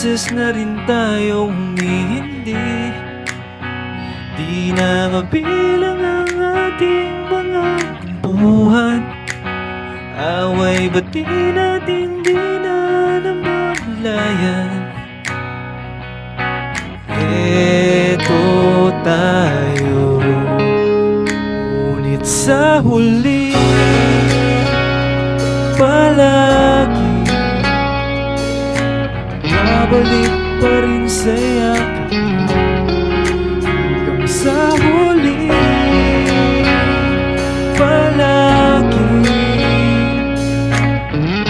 beses na rin tayo humihindi. Di na mabilang ang ating mga kwentuhan. Away ba't di natin di na namamalayan? Eto tayo, ngunit sa huli palagi babalik pa rin sa'yo. Hanggang sa huli palagi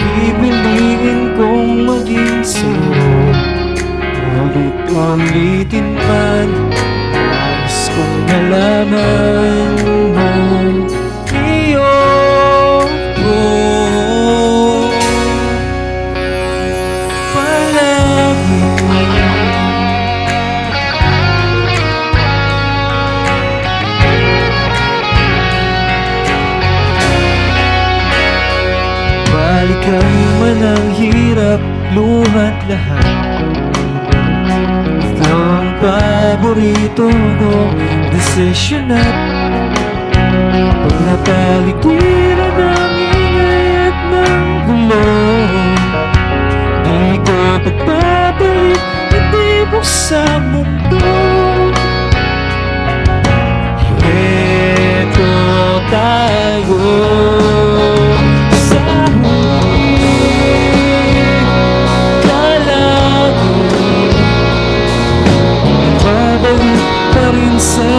pipiliin kong maging sa'yo. Ulit-ulitin man, nais kong nalaman mo iyo ko palagi. Balikan man ang hirap, luhat lahat. Ang paborito kong desisyon at pag napaligiran ng ingay at ng gulo, di ko pagpapalit, hindi mo sa mundo. Ito tayo sa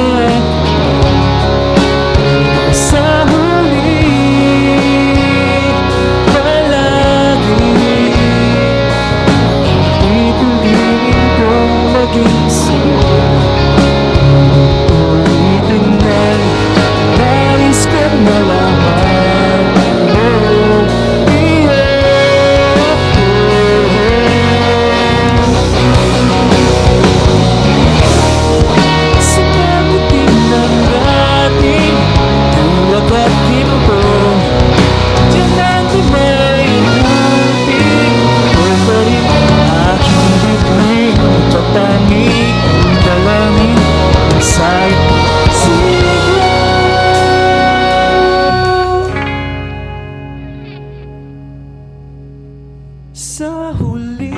sa huli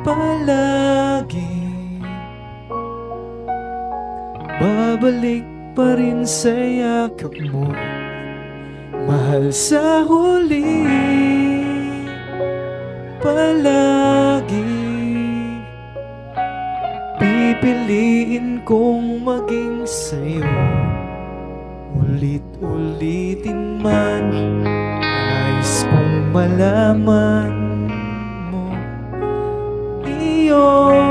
palagi babalik pa rin sa yakap mo. Mahal sa huli palagi pipiliin kong maging sa'yo. Ulit-ulitin man, nais kong malaman mo iyo